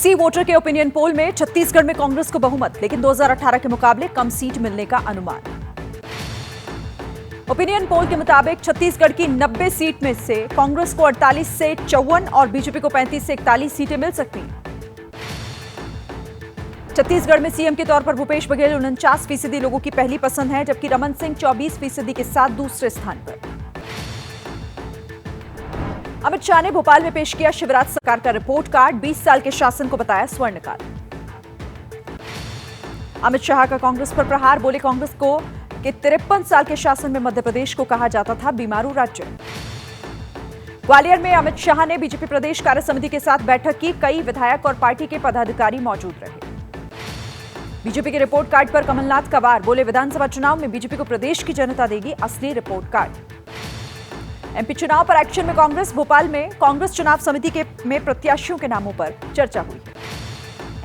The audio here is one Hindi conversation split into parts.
इसी वोटर के ओपिनियन पोल में छत्तीसगढ़ में कांग्रेस को बहुमत, लेकिन 2018 के मुकाबले कम सीट मिलने का अनुमान। ओपिनियन पोल के मुताबिक छत्तीसगढ़ की 90 सीट में से कांग्रेस को 48 से 54 और बीजेपी को 35 से 41 सीटें मिल सकती हैं। छत्तीसगढ़ में सीएम के तौर पर भूपेश बघेल 49% लोगों की पहली पसंद है, जबकि रमन सिंह 24% के साथ दूसरे स्थान पर। अमित शाह ने भोपाल में पेश किया शिवराज सरकार का रिपोर्ट कार्ड, 20 साल के शासन को बताया स्वर्णकाल। अमित शाह का कांग्रेस पर प्रहार, बोले कांग्रेस को कि 53 साल के शासन में मध्य प्रदेश को कहा जाता था बीमारू राज्य। ग्वालियर में अमित शाह ने बीजेपी प्रदेश कार्य समिति के साथ बैठक की, कई विधायक और पार्टी के पदाधिकारी मौजूद रहे। बीजेपी के रिपोर्ट कार्ड पर कमलनाथ का वार, बोले विधानसभा चुनाव में बीजेपी को प्रदेश की जनता देगी असली रिपोर्ट कार्ड। एमपी चुनाव पर एक्शन में कांग्रेस, भोपाल में कांग्रेस चुनाव समिति में प्रत्याशियों के नामों पर चर्चा हुई।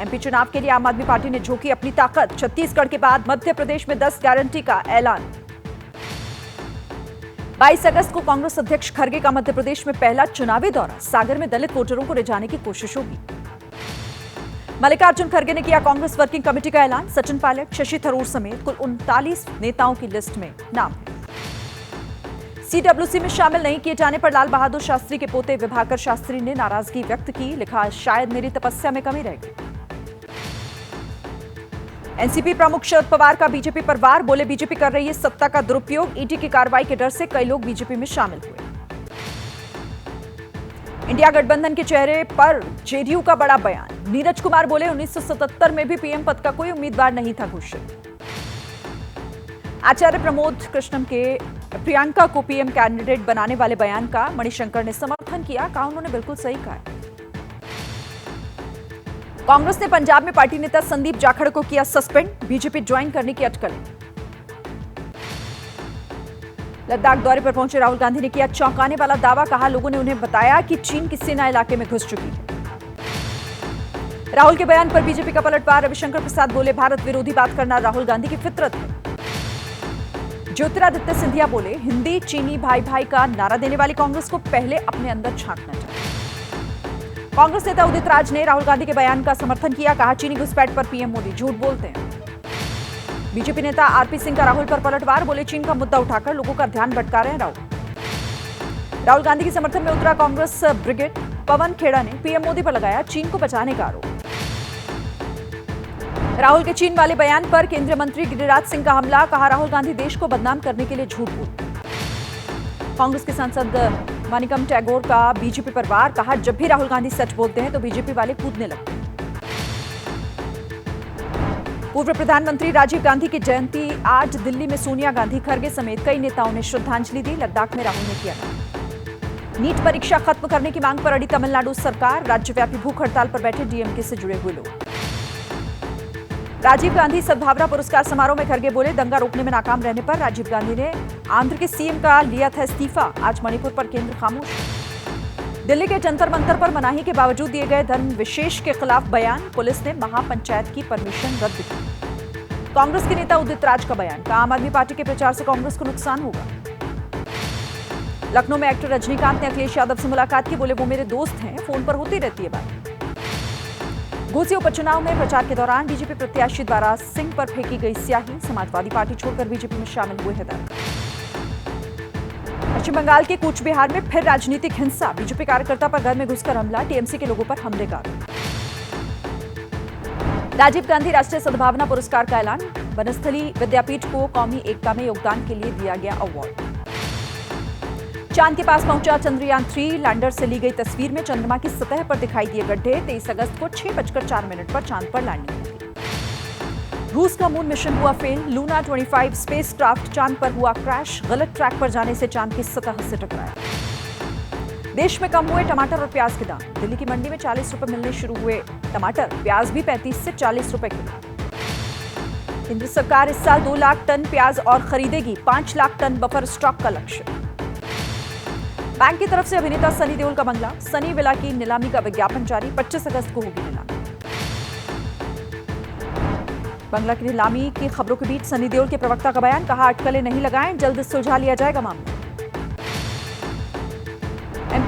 एमपी चुनाव के लिए आम आदमी पार्टी ने झोंकी अपनी ताकत, छत्तीसगढ़ के बाद मध्य प्रदेश में 10 गारंटी का ऐलान। 22 अगस्त को कांग्रेस अध्यक्ष खड़गे का मध्य प्रदेश में पहला चुनावी दौरा, सागर में दलित वोटरों को रिझाने की कोशिश होगी। मल्लिकार्जुन खड़गे ने किया कांग्रेस वर्किंग कमेटी का ऐलान, सचिन पायलट, शशि थरूर समेत कुल 39 नेताओं की लिस्ट में नाम है। सीडब्ल्यूसी में शामिल नहीं किए जाने पर लाल बहादुर शास्त्री के पोते विभाकर शास्त्री ने नाराजगी व्यक्त की, लिखा शायद मेरी तपस्या में कमी रहेगी। एनसीपी प्रमुख शरद पवार का बीजेपी पर वार, बोले बीजेपी कर रही है सत्ता का दुरुपयोग, ईडी की कार्रवाई के डर से कई लोग बीजेपी में शामिल हुए। इंडिया गठबंधन के चेहरे पर जेडीयू का बड़ा बयान, नीरज कुमार बोले 1977 में भी पीएम पद का कोई उम्मीदवार नहीं था घोषित। आचार्य प्रमोद कृष्णम के प्रियंका को पीएम कैंडिडेट बनाने वाले बयान का मणिशंकर ने समर्थन किया, कहा उन्होंने बिल्कुल सही कहा। कांग्रेस ने पंजाब में पार्टी नेता संदीप जाखड़ को किया सस्पेंड, बीजेपी ज्वाइन करने की अटकलें। लद्दाख दौरे पर पहुंचे राहुल गांधी ने किया चौंकाने वाला दावा, कहा लोगों ने उन्हें बताया कि चीन की सेना इलाके में घुस चुकी है। राहुल के बयान पर बीजेपी का पलटवार, रविशंकर प्रसाद बोले भारत विरोधी बात करना राहुल गांधी की फितरत है। ज्योतिरादित्य सिंधिया बोले हिंदी चीनी भाई भाई का नारा देने वाली कांग्रेस को पहले अपने अंदर झांकना चाहिए। कांग्रेस नेता उदित राज ने राहुल गांधी के बयान का समर्थन किया, कहा चीनी घुसपैठ पर पीएम मोदी झूठ बोलते हैं। बीजेपी नेता आरपी सिंह का राहुल पर पलटवार, बोले चीन का मुद्दा उठाकर लोगों का ध्यान भटका रहे हैं राहुल गांधी के समर्थन में उतरा कांग्रेस ब्रिगेड, पवन खेड़ा ने पीएम मोदी पर लगाया चीन को बचाने का आरोप। राहुल के चीन वाले बयान पर केंद्रीय मंत्री गिरिराज सिंह का हमला, कहा राहुल गांधी देश को बदनाम करने के लिए झूठ बोलते। कांग्रेस के सांसद मानिकम टैगोर का बीजेपी पर वार, कहा जब भी राहुल गांधी सच बोलते हैं तो बीजेपी वाले कूदने लगते हैं। पूर्व प्रधानमंत्री राजीव गांधी की जयंती आज, दिल्ली में सोनिया गांधी, खड़गे समेत कई नेताओं ने श्रद्धांजलि दी। लद्दाख में राहुल ने किया नीट परीक्षा खत्म करने की मांग पर अड़ी तमिलनाडु सरकार, राज्यव्यापी भूख हड़ताल पर बैठे डीएमके से जुड़े हुए लोग। राजीव गांधी सद्भावना पुरस्कार समारोह में खड़गे बोले दंगा रोकने में नाकाम रहने पर राजीव गांधी ने आंध्र के सीएम का लिया था इस्तीफा, आज मणिपुर पर केंद्र खामोश। दिल्ली के जंतर मंतर पर मनाही के बावजूद दिए गए धन विशेष के खिलाफ बयान, पुलिस ने महापंचायत की परमिशन रद्द की। कांग्रेस के नेता उदित राज का बयान, कहा आम आदमी पार्टी के प्रचार से कांग्रेस को नुकसान होगा। लखनऊ में एक्टर रजनीकांत ने अखिलेश यादव से मुलाकात की, बोले वो मेरे दोस्त हैं, फोन पर होती रहती है बात। घोसी उपचुनाव में प्रचार के दौरान बीजेपी प्रत्याशी द्वारा सिंह पर फेंकी गई स्याही, समाजवादी पार्टी छोड़कर बीजेपी में शामिल हुए हिदायत। पश्चिम बंगाल के कूच बिहार में फिर राजनीतिक हिंसा, बीजेपी कार्यकर्ता पर घर में घुसकर हमला, टीएमसी के लोगों पर हमले का आरोप। राजीव गांधी राष्ट्रीय सद्भावना पुरस्कार का ऐलान, वनस्थली विद्यापीठ को कौमी एकता में योगदान के लिए दिया गया अवार्ड। चांद के पास पहुंचा चंद्रयान 3, लैंडर से ली गई तस्वीर में चंद्रमा की सतह पर दिखाई दिए गड्ढे। 23 अगस्त को 6:04 पर चांद पर लैंडिंग होगी। रूस का मून मिशन हुआ फेल, लूना 25 स्पेसक्राफ्ट चांद पर हुआ क्रैश, गलत ट्रैक पर जाने से चांद की सतह से टकराया। देश में कम हुए टमाटर और प्याज के दाम, दिल्ली की मंडी में 40 रुपए मिलने शुरू हुए टमाटर, प्याज भी 35 से 40 रुपए किलो। केंद्र सरकार इस साल 2 लाख टन प्याज और खरीदेगी, 5 लाख टन बफर स्टॉक का लक्ष्य। बैंक की तरफ से अभिनेता सनी देओल का बंगला, सनी विला की नीलामी का विज्ञापन जारी, 25 अगस्त को होगी नीलामी। बंगला की नीलामी की खबरों के बीच सनी देओल के प्रवक्ता का बयान, कहा अटकलें नहीं लगाएं, जल्द सुलझा लिया जाएगा मामला।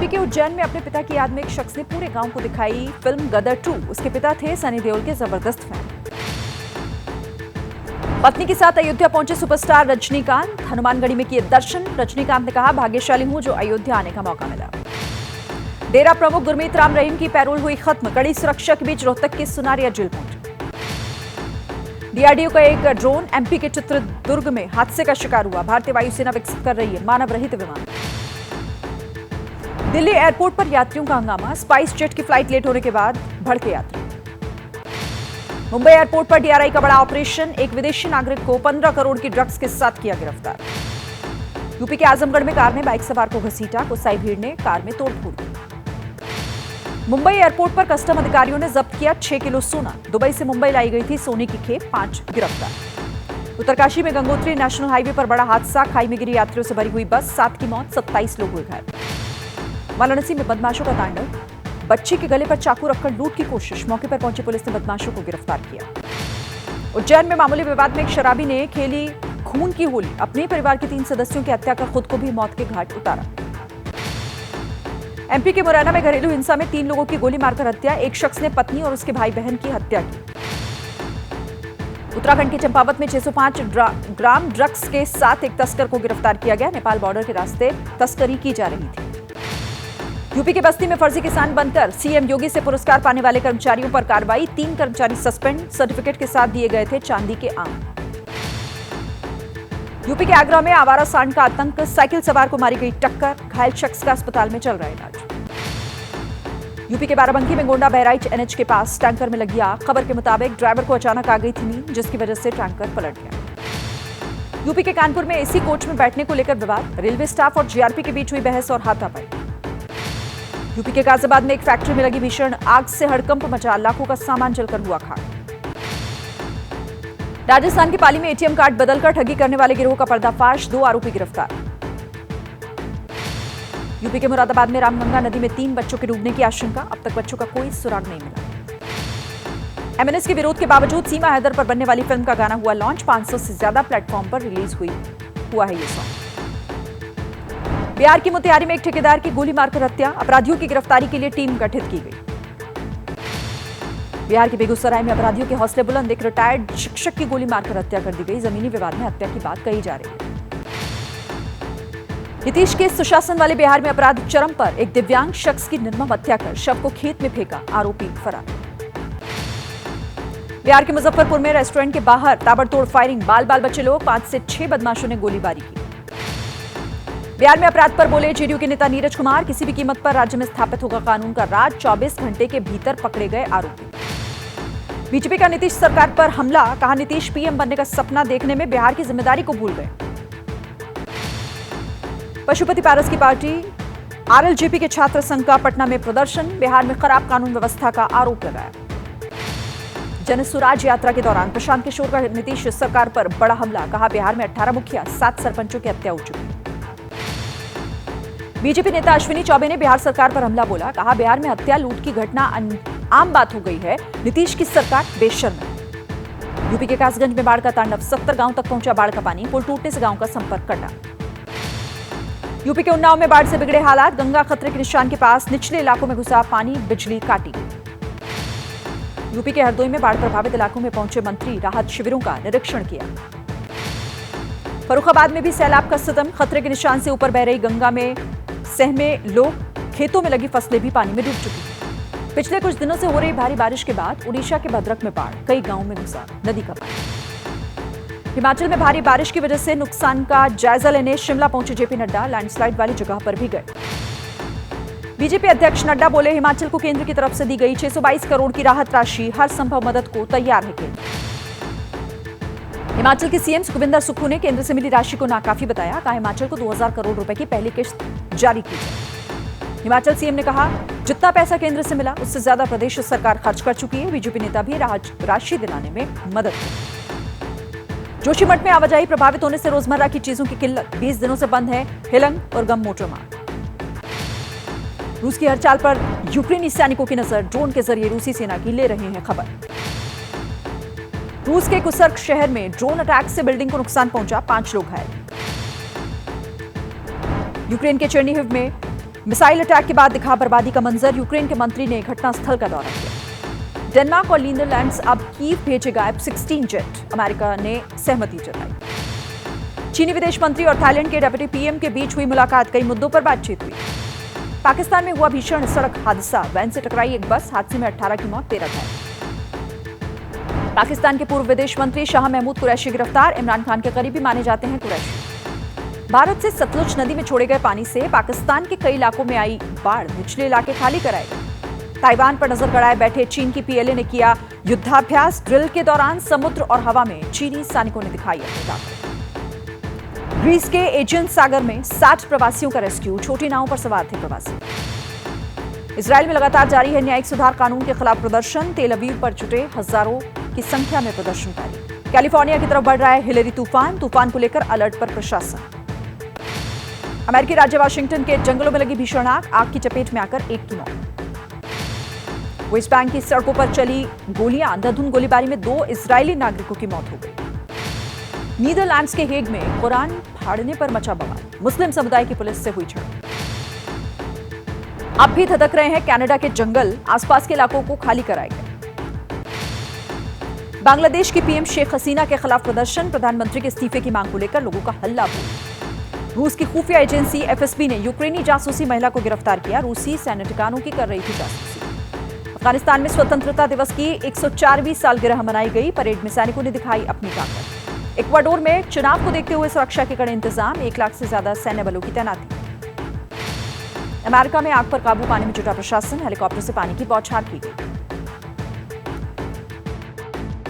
यूपी के उज्जैन में अपने पिता की याद में एक शख्स ने पूरे गांव को दिखाई फिल्म गदर 2। उसके पिता थे सनी देओल के जबरदस्त फैन। पत्नी के साथ अयोध्या पहुंचे सुपरस्टार रजनीकांत। हनुमानगढ़ी में किए दर्शन। रजनीकांत ने कहा, भाग्यशाली हूं जो अयोध्या आने का मौका मिला। डेरा प्रमुख गुरमीत राम रहीम की पैरोल हुई खत्म। कड़ी सुरक्षा के बीच रोहतक के सुनारिया जेल पहुंचे। डीआरडीओ का एक ड्रोन एमपी के चित्रदुर्ग में हादसे का शिकार हुआ। भारतीय वायुसेना विकसित कर रही है मानव रहित विमान। दिल्ली एयरपोर्ट पर यात्रियों का हंगामा। स्पाइस जेट की फ्लाइट लेट होने के बाद भड़के यात्री। मुंबई एयरपोर्ट पर डीआरआई का बड़ा ऑपरेशन। एक विदेशी नागरिक को 15 करोड़ की ड्रग्स के साथ किया गिरफ्तार। यूपी के आजमगढ़ में कार ने बाइक सवार को घसीटा। गुस्साई भीड़ ने कार में तोड़फोड़ की। मुंबई एयरपोर्ट पर कस्टम अधिकारियों ने जब्त किया 6 किलो सोना। दुबई से मुंबई लाई गई थी सोने की खेप। 5 गिरफ्तार। उत्तरकाशी में गंगोत्री नेशनल हाईवे पर बड़ा हादसा। खाई में गिरी यात्रियों से भरी हुई बस। 7 की मौत, 27 लोग हुए घायल। वाराणसी में बदमाशों का तांडव। बच्ची के गले पर चाकू रखकर लूट की कोशिश। मौके पर पहुंची पुलिस ने बदमाशों को गिरफ्तार किया। उज्जैन में मामूली विवाद में एक शराबी ने खेली खून की होली। अपने परिवार के 3 सदस्यों की हत्या कर खुद को भी मौत के घाट उतारा। एमपी के मुरैना में घरेलू हिंसा में 3 लोगों की गोली मारकर हत्या। एक शख्स ने पत्नी और उसके भाई बहन की हत्या की। उत्तराखंड के चंपावत में 605 ग्राम ड्रग्स के साथ एक तस्कर को गिरफ्तार किया गया। नेपाल बॉर्डर के रास्ते तस्करी की जा रही थी। यूपी के बस्ती में फर्जी किसान बनकर सीएम योगी से पुरस्कार पाने वाले कर्मचारियों पर कार्रवाई। 3 कर्मचारी सस्पेंड। सर्टिफिकेट के साथ दिए गए थे चांदी के आम। यूपी के आगरा में आवारा सांड का आतंक। साइकिल सवार को मारी गई टक्कर। घायल शख्स का अस्पताल में चल रहा है इलाज। यूपी के बाराबंकी में गोंडा बहराइच एनएच के पास टैंकर में लगी आग। खबर के मुताबिक ड्राइवर को अचानक आ गई थी नींद, जिसकी वजह से टैंकर पलट गया। यूपी के कानपुर में एसी कोच में बैठने को लेकर विवाद। रेलवे स्टाफ और जीआरपी के बीच हुई बहस और हाथापाई। यूपी के गाजियाबाद में एक फैक्ट्री में लगी भीषण आग से हड़कंप मचा। लाखों का सामान जलकर हुआ खाक। राजस्थान के पाली में एटीएम कार्ड बदलकर ठगी करने वाले गिरोह का पर्दाफाश। 2 आरोपी गिरफ्तार। यूपी के मुरादाबाद में रामगंगा नदी में 3 बच्चों के डूबने की आशंका। अब तक बच्चों का कोई सुराग नहीं मिला। एमएनएस के विरोध के बावजूद सीमा हैदर पर बनने वाली फिल्म का गाना हुआ लॉन्च। 500 से ज्यादा प्लेटफॉर्म पर रिलीज हुआ है ये सॉन्ग। बिहार की मोतिहारी में एक ठेकेदार की गोली मारकर हत्या। अपराधियों की गिरफ्तारी के लिए टीम गठित की गई। बिहार के बेगूसराय में अपराधियों के हौसले बुलंद। एक रिटायर्ड शिक्षक की गोली मारकर हत्या कर दी गई। जमीनी विवाद में हत्या की बात कही जा रही है। नीतीश के सुशासन वाले बिहार में अपराध चरम पर। एक दिव्यांग शख्स की निर्मम हत्या कर शव को खेत में फेंका। आरोपी फरार। बिहार के मुजफ्फरपुर में रेस्टोरेंट के बाहर ताबड़तोड़ फायरिंग। बाल बचे लोग। 5 से 6 बदमाशों ने गोलीबारी की। बिहार में अपराध पर बोले जेडीयू के नेता नीरज कुमार। किसी भी कीमत पर राज्य में स्थापित होगा कानून का राज। 24 घंटे के भीतर पकड़े गए आरोपी। बीजेपी का नीतीश सरकार पर हमला। कहा, नीतीश पीएम बनने का सपना देखने में बिहार की जिम्मेदारी को भूल गए। पशुपति पारस की पार्टी आरएलजेपी के छात्र संघ का पटना में प्रदर्शन। बिहार में खराब कानून व्यवस्था का आरोप लगाया। जन स्वराज यात्रा के दौरान प्रशांत किशोर का नीतीश सरकार पर बड़ा हमला। कहा, बिहार में 18 मुखिया 7 सरपंचों की हत्या हो चुकी। बीजेपी नेता अश्विनी चौबे ने बिहार सरकार पर हमला बोला। कहा, बिहार में हत्या लूट की घटना आम बात हो गई है। नीतीश की सरकार बेशर्म है। यूपी के कासगंज में बाढ़ का तांडव। 70 गांव तक पहुंचा बाढ़ का पानी। पुल टूटने से गांव का संपर्क कटा। यूपी के उन्नाव में बाढ़ से बिगड़े हालात। गंगा खतरे के निशान के पास। निचले इलाकों में घुसा पानी। बिजली काटी गई। यूपी के हरदोई में बाढ़ प्रभावित इलाकों में पहुंचे मंत्री राहत शिविरों का निरीक्षण किया। फर्रुखाबाद में भी सैलाब का सितम। खतरे के निशान से ऊपर बह रही गंगा में सहमे लोग। खेतों में लगी फसलें भी पानी में डूब चुकी। पिछले कुछ दिनों से हो रही भारी बारिश के बाद उड़ीसा के भद्रक में बाढ़। कई गांवों में घुसा नदी का पानी। हिमाचल में भारी बारिश की वजह से नुकसान का जायजा लेने शिमला पहुंचे जेपी नड्डा। लैंडस्लाइड वाली जगह पर भी गए। बीजेपी अध्यक्ष नड्डा बोले, हिमाचल को केंद्र की तरफ से दी गई 622 करोड़ की राहत राशि। हर संभव मदद को तैयार है केंद्र। हिमाचल के सीएम सुखविंदर सुक्खू ने केंद्र से मिली राशि को नाकाफी बताया। कहा, हिमाचल को 2000 करोड़ रुपए की पहली किश्त जारी की है। हिमाचल सीएम ने कहा, जितना पैसा केंद्र से मिला उससे ज्यादा प्रदेश सरकार खर्च कर चुकी है। बीजेपी नेता भी राशि दिलाने में मदद की। जोशीमठ में आवाजाही प्रभावित होने से रोजमर्रा की चीजों की किल्लत। 20 दिनों से बंद है हिलंग और गम मोटर मार्ग। रूस की हर चाल पर यूक्रेनी सैनिकों की नजर। ड्रोन के जरिए रूसी सेना की ले रहे हैं खबर। रूस के कुर्स्क शहर में ड्रोन अटैक से बिल्डिंग को नुकसान पहुंचा। 5 लोग घायल। यूक्रेन के चेर्निहिव में मिसाइल अटैक के बाद दिखा बर्बादी का मंजर, यूक्रेन के मंत्री ने घटनास्थल का दौरा किया। डेनमार्क और नीदरलैंड्स अब कीव भेजेगा F-16 जेट, अमेरिका ने सहमति जताई। चीनी विदेश मंत्री और थाईलैंड के डिप्टी पीएम के बीच हुई मुलाकात, कई मुद्दों पर बातचीत हुई। पाकिस्तान में हुआ भीषण सड़क हादसा, वैन से टकराई एक बस, हादसे में 18 की मौत, 13 घायल। पाकिस्तान के पूर्व विदेश मंत्री शाह महमूद कुरैशी गिरफ्तार, इमरान खान के करीबी माने जाते हैं कुरैशी। भारत से सतलुज नदी में छोड़े गए पानी से पाकिस्तान के कई इलाकों में आई बाढ़, निचले इलाके खाली कराए गए। ताइवान पर नजर गड़ाए बैठे चीन की पीएलए ने किया युद्धाभ्यास, ड्रिल के दौरान समुद्र और हवा में चीनी सैनिकों ने दिखाई अपनी ताकत। ग्रीस के एजियन सागर में 60 प्रवासियों का रेस्क्यू, छोटी नावों पर सवार थे प्रवासी। इजरायल में लगातार जारी है न्यायिक सुधार कानून के खिलाफ प्रदर्शन, तेल अवीव पर जुटे हजारों की संख्या में प्रदर्शनकारी। कैलिफोर्निया की तरफ बढ़ रहा है हिलेरी तूफान, तूफान को लेकर अलर्ट पर प्रशासन। अमेरिकी राज्य वाशिंगटन के जंगलों में लगी भीषण आग की चपेट में आकर एक की मौत। वेस्ट बैंक की सड़कों पर चली गोलियां, अंधाधुंध गोलीबारी में 2 इजरायली नागरिकों की मौत हो गई। नीदरलैंड्स के हेग में कुरान फाड़ने पर मचा बवाल, मुस्लिम समुदाय की पुलिस से हुई झड़प। अब भी धधक रहे हैं कनाडा के जंगल, आसपास के इलाकों को खाली कराए गए। बांग्लादेश की पीएम शेख हसीना के खिलाफ प्रदर्शन, प्रधानमंत्री के इस्तीफे की मांग को लेकर लोगों का हल्ला बोल। रूस की खुफिया एजेंसी एफएसबी ने यूक्रेनी जासूसी महिला को गिरफ्तार किया, रूसी सैन्य ठिकानों की कर रही थी जासूसी। अफगानिस्तान में स्वतंत्रता दिवस की 104वीं सालगिरह मनाई गई, परेड में सैनिकों ने दिखाई अपनी ताकत। इक्वाडोर में चुनाव को देखते हुए सुरक्षा के कड़े इंतजाम, 1 लाख से ज्यादा सैन्य बलों की तैनाती। अमेरिका में आग पर काबू पाने में जुटा प्रशासन, हेलीकॉप्टर से पानी की बौछार की गई।